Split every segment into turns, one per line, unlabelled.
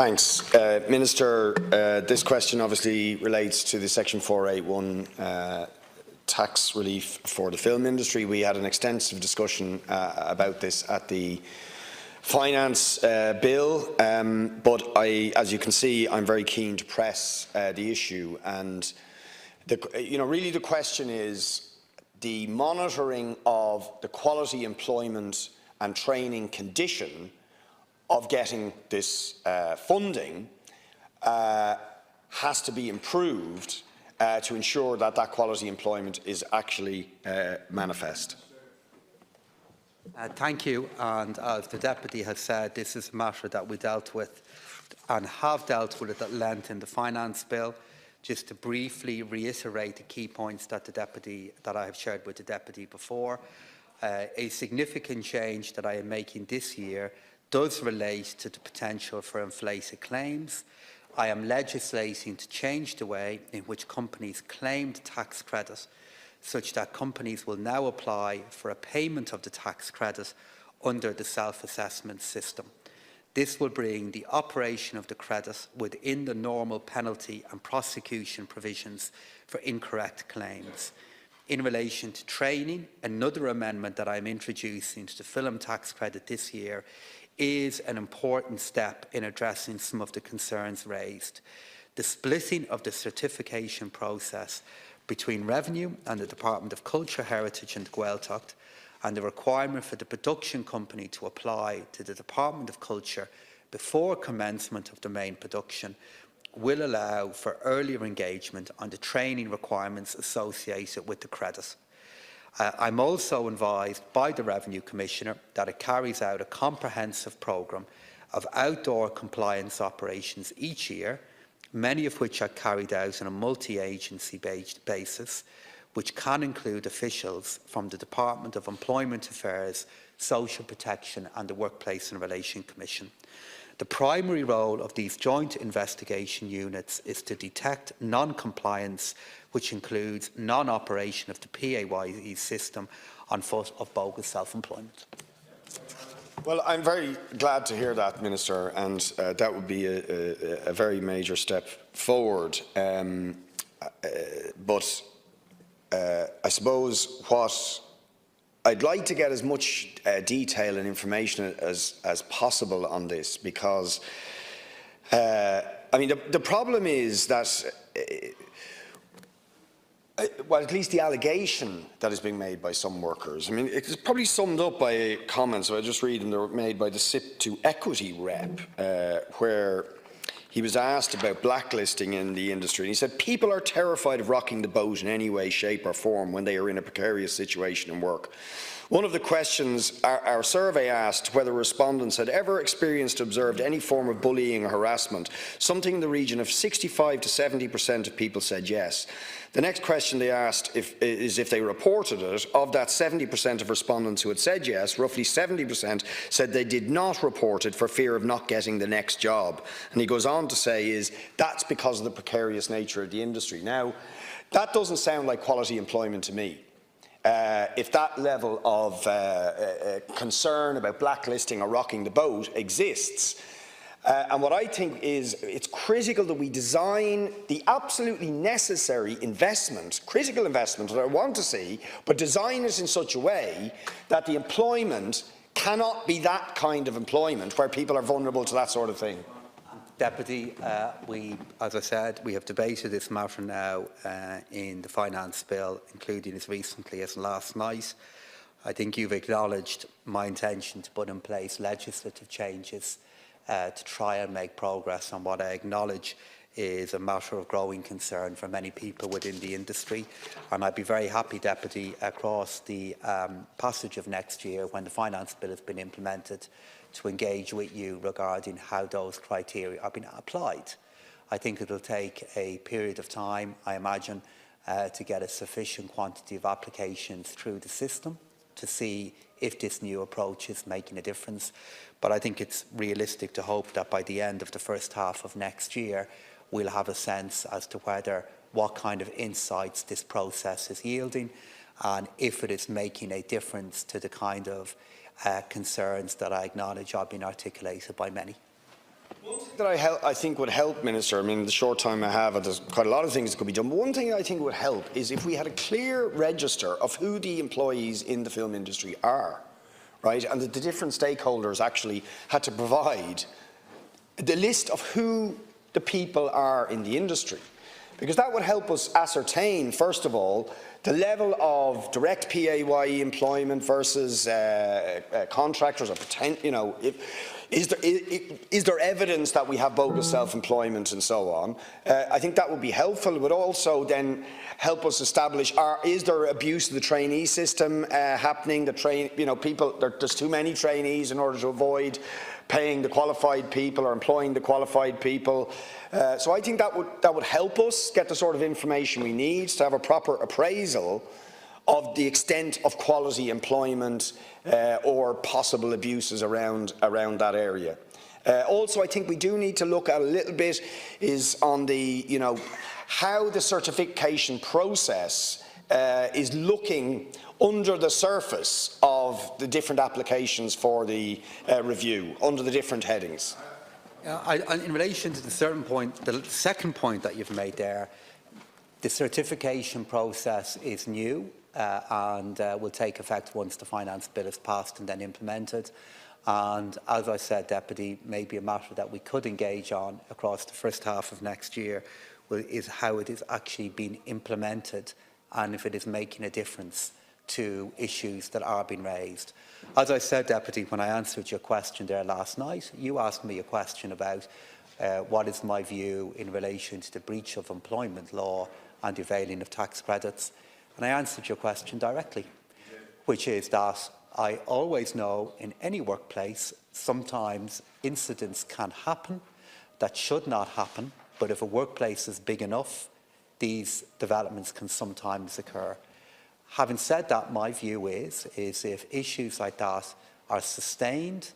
Thanks. Minister, this question obviously relates to the Section 481 tax relief for the film industry. We had an extensive discussion about this at the finance bill, but as you can see, I'm very keen to press the issue. And really the question is the monitoring of the quality employment and training condition of getting this funding has to be improved to ensure that that quality employment is actually manifest.
Thank you. And as the Deputy has said, this is a matter that we dealt with and have dealt with it at length in the finance bill. Just to briefly reiterate the key points that I have shared with the Deputy before, a significant change that I am making this year does relate to the potential for inflated claims. I am legislating to change the way in which companies claim the tax credit, such that companies will now apply for a payment of the tax credit under the self-assessment system. This will bring the operation of the credit within the normal penalty and prosecution provisions for incorrect claims. In relation to training, another amendment that I am introducing to the film tax credit this year is an important step in addressing some of the concerns raised. The splitting of the certification process between Revenue and the Department of Culture, Heritage and Gaeltacht, and the requirement for the production company to apply to the Department of Culture before commencement of the main production will allow for earlier engagement on the training requirements associated with the credit. I'm also advised by the Revenue Commissioner that it carries out a comprehensive programme of outdoor compliance operations each year, many of which are carried out on a multi-agency basis, which can include officials from the Department of Employment Affairs, Social Protection and the Workplace and Relation Commission. The primary role of these joint investigation units is to detect non-compliance, which includes non-operation of the PAYE system on foot of bogus self-employment.
Well, I'm very glad to hear that, Minister, and that would be a very major step forward. But I suppose what I'd like to get as much detail and information as possible on this, because I mean the problem is that well, at least the allegation that is being made by some workers, I mean, it's probably summed up by comments, I just read them, they were made by the SIP to Equity rep, where he was asked about blacklisting in the industry, and he said, people are terrified of rocking the boat in any way, shape or form when they are in a precarious situation in work. One of the questions our survey asked whether respondents had ever experienced or observed any form of bullying or harassment. Something in the region of 65 to 70% of people said yes. The next question they asked is if they reported it. Of that 70% of respondents who had said yes, roughly 70% said they did not report it for fear of not getting the next job. And he goes on to say that's because of the precarious nature of the industry. Now, that doesn't sound like quality employment to me. If that level of concern about blacklisting or rocking the boat exists, and what I think is it's critical that we design the absolutely necessary investment, critical investment that I want to see, but design it in such a way that the employment cannot be that kind of employment where people are vulnerable to that sort of thing.
Deputy, as I said, we have debated this matter now in the finance bill, including as recently as last night. I think you've acknowledged my intention to put in place legislative changes to try and make progress on what I acknowledge is a matter of growing concern for many people within the industry. And I'd be very happy, Deputy, across the passage of next year, when the finance bill has been implemented, to engage with you regarding how those criteria are being applied. I think it will take a period of time, I imagine, to get a sufficient quantity of applications through the system to see if this new approach is making a difference. But I think it's realistic to hope that by the end of the first half of next year, we'll have a sense as to what kind of insights this process is yielding, and if it is making a difference to the kind of concerns that I acknowledge are being articulated by many.
That I think would help, Minister, I mean, the short time I have, there's quite a lot of things that could be done. But one thing I think would help is if we had a clear register of who the employees in the film industry are, right? And that the different stakeholders actually had to provide the list of who the people are in the industry. Because that would help us ascertain, first of all, the level of direct PAYE employment versus contractors, or is there evidence that we have bogus self-employment and so on? I think that would be helpful. It would also then help us establish: is there abuse of the trainee system happening? There's too many trainees in order to avoid paying the qualified people or employing the qualified people. So I think that would help us get the sort of information we need to have a proper appraisal of the extent of quality employment or possible abuses around that area. Also, I think we do need to look at a little bit is on the, how the certification process is looking under the surface of the different applications for the review, under the different headings.
In relation to the second point that you've made there, the certification process is new and will take effect once the finance bill is passed and then implemented. And as I said, Deputy, maybe a matter that we could engage on across the first half of next year is how it is actually being implemented and if it is making a difference to issues that are being raised. As I said, Deputy, when I answered your question there last night, you asked me a question about what is my view in relation to the breach of employment law and the availing of tax credits. And I answered your question directly, which is that I always know in any workplace sometimes incidents can happen that should not happen, but if a workplace is big enough, these developments can sometimes occur. Having said that, my view is if issues like that are sustained,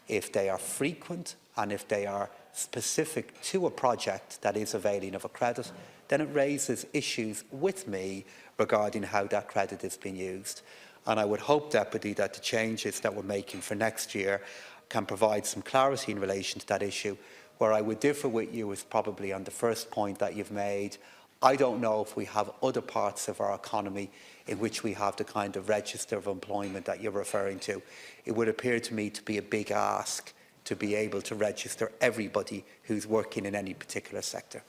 if they are frequent and if they are specific to a project that is availing of a credit, then it raises issues with me regarding how that credit is being used. And I would hope, Deputy, that the changes that we're making for next year can provide some clarity in relation to that issue. Where I would differ with you is probably on the first point that you've made. I don't know if we have other parts of our economy in which we have the kind of register of employment that you're referring to. It would appear to me to be a big ask to be able to register everybody who's working in any particular sector.